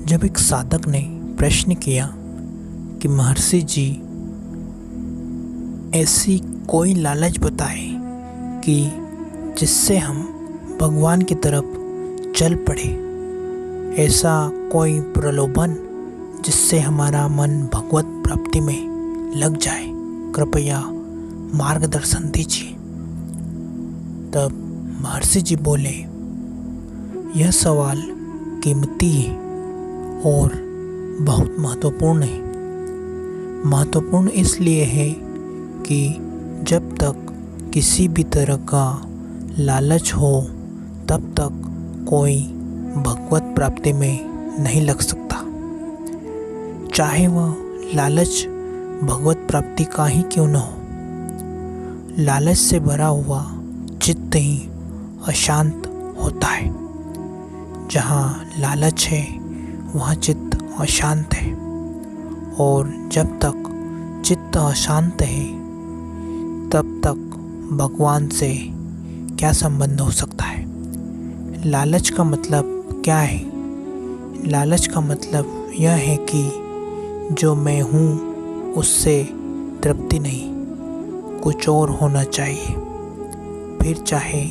जब एक साधक ने प्रश्न किया कि महर्षि जी, ऐसी कोई लालच बताए कि जिससे हम भगवान की तरफ चल पड़े, ऐसा कोई प्रलोभन जिससे हमारा मन भगवत प्राप्ति में लग जाए, कृपया मार्गदर्शन दीजिए। तब महर्षि जी बोले, यह सवाल कीमती है और बहुत महत्वपूर्ण है। महत्वपूर्ण इसलिए है कि जब तक किसी भी तरह का लालच हो तब तक कोई भगवत प्राप्ति में नहीं लग सकता, चाहे वह लालच भगवत प्राप्ति का ही क्यों न हो। लालच से भरा हुआ चित्त ही अशांत होता है। जहाँ लालच है वहाँ चित्त अशांत है, और जब तक चित्त अशांत है तब तक भगवान से क्या संबंध हो सकता है। लालच का मतलब क्या है? लालच का मतलब यह है कि जो मैं हूँ उससे तृप्ति नहीं, कुछ और होना चाहिए। फिर चाहे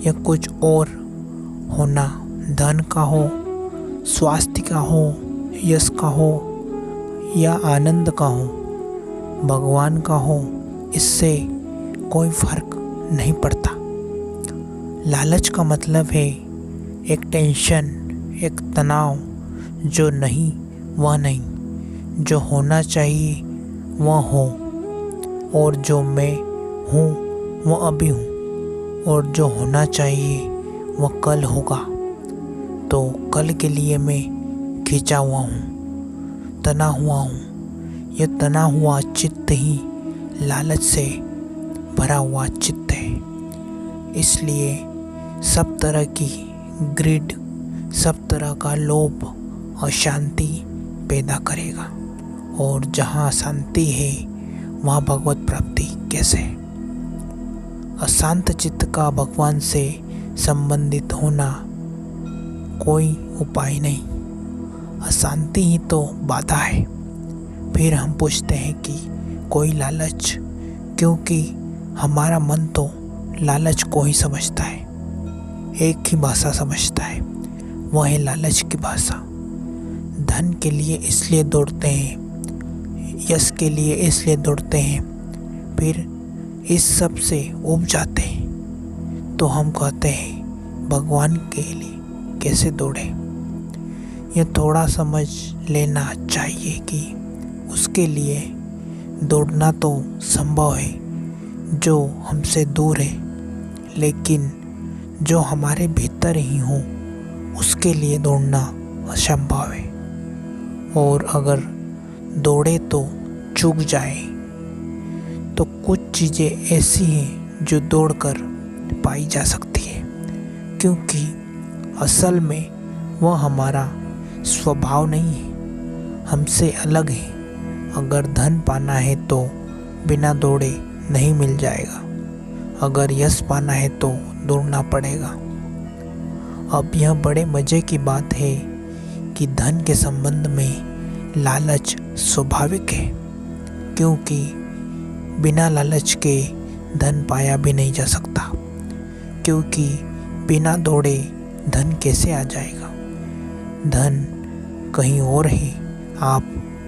यह कुछ और होना धन का हो, स्वास्थ्य का हो, यश का हो या आनंद का हो, भगवान का हो, इससे कोई फर्क नहीं पड़ता। लालच का मतलब है एक टेंशन, एक तनाव, जो नहीं वह नहीं, जो होना चाहिए वह हो, और जो मैं हूँ वह अभी हूँ, और जो होना चाहिए वह कल होगा। तो कल के लिए मैं खींचा हुआ हूँ, तना हुआ हूँ। यह तना हुआ चित्त ही लालच से भरा हुआ चित्त है। इसलिए सब तरह की ग्रिड, सब तरह का लोभ अशांति पैदा करेगा, और जहाँ शांति है वहाँ भगवत प्राप्ति कैसे? अशांत चित्त का भगवान से संबंधित होना कोई उपाय नहीं, अशांति ही तो बाधा है। फिर हम पूछते हैं कि कोई लालच, क्योंकि हमारा मन तो लालच को ही समझता है, एक ही भाषा समझता है, वह है लालच की भाषा। धन के लिए इसलिए दौड़ते हैं, यश के लिए इसलिए दौड़ते हैं, फिर इस सब से ऊब जाते हैं। तो हम कहते हैं भगवान के लिए कैसे दौड़े। यह थोड़ा समझ लेना चाहिए कि उसके लिए दौड़ना तो संभव है जो हमसे दूर है, लेकिन जो हमारे भीतर ही हो उसके लिए दौड़ना असंभव है। और अगर दौड़े तो चूक जाए, तो कुछ चीज़ें ऐसी हैं जो दौड़कर पाई जा सकती है, क्योंकि असल में वह हमारा स्वभाव नहीं है, हमसे अलग है। अगर धन पाना है तो बिना दौड़े नहीं मिल जाएगा, अगर यश पाना है तो दौड़ना पड़ेगा। अब यह बड़े मज़े की बात है कि धन के संबंध में लालच स्वाभाविक है, क्योंकि बिना लालच के धन पाया भी नहीं जा सकता, क्योंकि बिना दौड़े धन कैसे आ जाएगा। धन कहीं और है, आप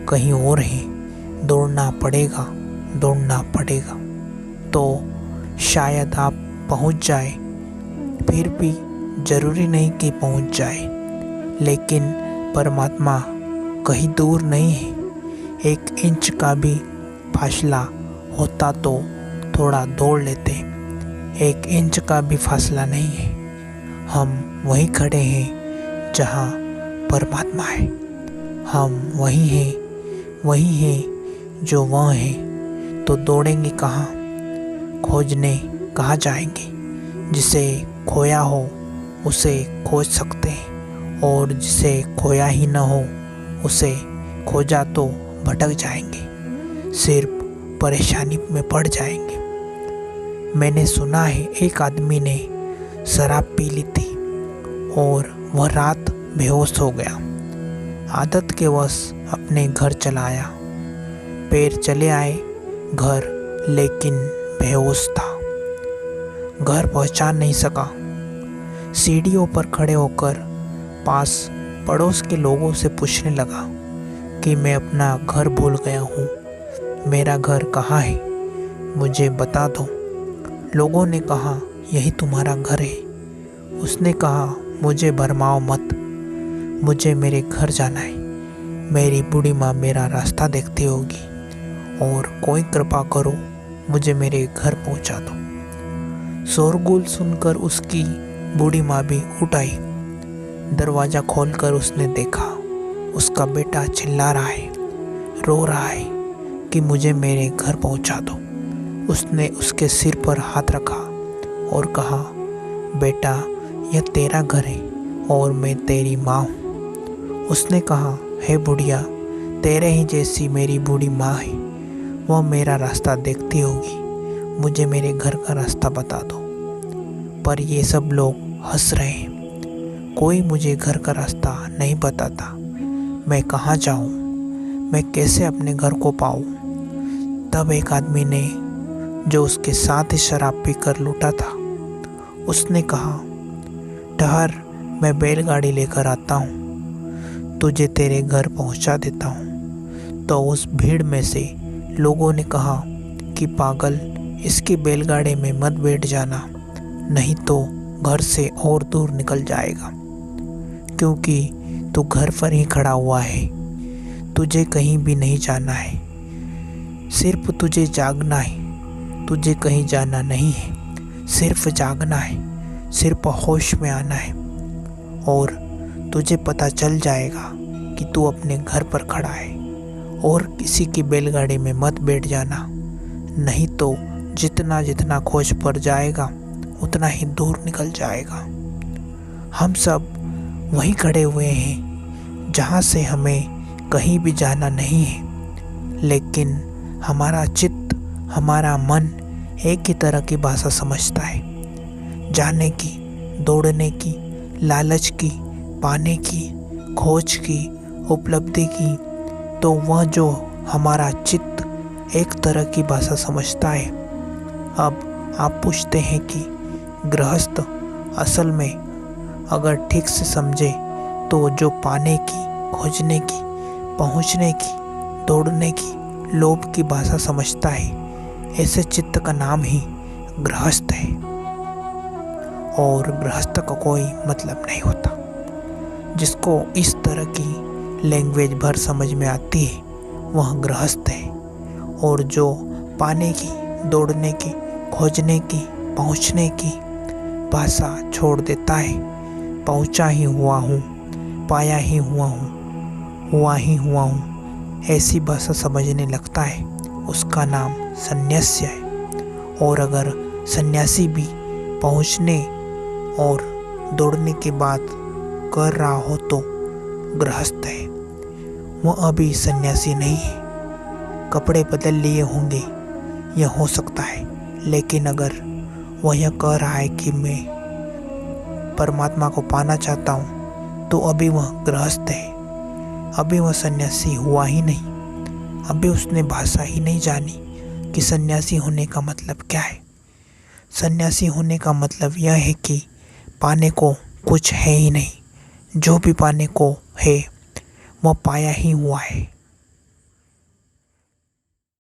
कहीं और हैं, दौड़ना पड़ेगा, दौड़ना पड़ेगा। तो शायद आप पहुंच जाए, फिर भी ज़रूरी नहीं कि पहुंच जाए, लेकिन परमात्मा कहीं दूर नहीं है। 1 इंच का भी फासला होता तो थोड़ा दौड़ लेते, 1 इंच का भी फासला नहीं है। हम वहीं खड़े हैं जहाँ परमात्मा है, हम वहीं हैं जो वह है। तो दौड़ेंगे कहाँ, खोजने कहाँ जाएंगे? जिसे खोया हो उसे खोज सकते हैं, और जिसे खोया ही न हो उसे खोजा तो भटक जाएंगे, सिर्फ परेशानी में पड़ जाएंगे। मैंने सुना है एक आदमी ने शराब पी ली थी और वह रात बेहोश हो गया। आदत के वश अपने घर चला आया। पैर चले आए घर, लेकिन बेहोश था। घर पहचान नहीं सका। सीढ़ियों पर खड़े होकर पास पड़ोस के लोगों से पूछने लगा कि मैं अपना घर भूल गया हूँ, मेरा घर कहाँ है, मुझे बता दो। लोगों ने कहा, यही तुम्हारा घर है। उसने कहा, मुझे भरमाओ मत, मुझे मेरे घर जाना है। मेरी बूढ़ी माँ मेरा रास्ता देखती होगी और कोई कृपा करो, मुझे मेरे घर पहुँचा दो। शोरगुल सुनकर उसकी बूढ़ी माँ भी उठ आई। दरवाज़ा खोलकर उसने देखा, उसका बेटा चिल्ला रहा है, रो रहा है कि मुझे मेरे घर पहुँचा दो। उसने उसके सिर पर हाथ रखा और कहा, बेटा, यह तेरा घर है और मैं तेरी माँ हूँ। उसने कहा, हे बुढ़िया, तेरे ही जैसी मेरी बूढ़ी माँ है, वह मेरा रास्ता देखती होगी, मुझे मेरे घर का रास्ता बता दो। पर ये सब लोग हंस रहे हैं। कोई मुझे घर का रास्ता नहीं बताता। मैं कहाँ जाऊँ? मैं कैसे अपने घर को पाऊँ? तब एक आदमी ने, जो उसके साथ ही शराब पीकर लूटा था, उसने कहा, ठहर, मैं बैलगाड़ी लेकर आता हूँ, तुझे तेरे घर पहुँचा देता हूँ। तो उस भीड़ में से लोगों ने कहा कि पागल, इसकी बैलगाड़ी में मत बैठ जाना, नहीं तो घर से और दूर निकल जाएगा, क्योंकि तू घर पर ही खड़ा हुआ है, तुझे कहीं भी नहीं जाना है, सिर्फ तुझे जागना है, तुझे कहीं जाना नहीं है, सिर्फ जागना है, सिर्फ होश में आना है, और तुझे पता चल जाएगा कि तू अपने घर पर खड़ा है, और किसी की बैलगाड़ी में मत बैठ जाना, नहीं तो जितना जितना खोज पर जाएगा उतना ही दूर निकल जाएगा। हम सब वहीं खड़े हुए हैं जहाँ से हमें कहीं भी जाना नहीं है, लेकिन हमारा चित्त, हमारा मन एक ही तरह की भाषा समझता है, जाने की, दौड़ने की, लालच की, पाने की, खोज की, उपलब्धि की। तो वह जो हमारा चित्त एक तरह की भाषा समझता है। अब आप पूछते हैं कि गृहस्थ असल में अगर ठीक से समझे तो जो पाने की, खोजने की, पहुंचने की, दौड़ने की, लोभ की भाषा समझता है, ऐसे चित्त का नाम ही गृहस्थ है। और गृहस्थ का कोई मतलब नहीं होता। जिसको इस तरह की लैंग्वेज भर समझ में आती है वह गृहस्थ है, और जो पाने की, दौड़ने की, खोजने की, पहुंचने की भाषा छोड़ देता है, पहुंचा ही हुआ हूँ, पाया ही हुआ हूँ, हुआ ही हुआ हूँ, ऐसी भाषा समझने लगता है, उसका नाम सन्यासी है। और अगर सन्यासी भी पहुंचने और दौड़ने की बात कर रहा हो तो गृहस्थ है, वह अभी सन्यासी नहीं है। कपड़े बदल लिए होंगे, यह हो सकता है, लेकिन अगर वह यह कह रहा है कि मैं परमात्मा को पाना चाहता हूँ, तो अभी वह गृहस्थ है, अभी वह सन्यासी हुआ ही नहीं। अभी उसने भाषा ही नहीं जानी कि सन्यासी होने का मतलब क्या है। सन्यासी होने का मतलब यह है कि पाने को कुछ है ही नहीं, जो भी पाने को है वह पाया ही हुआ है।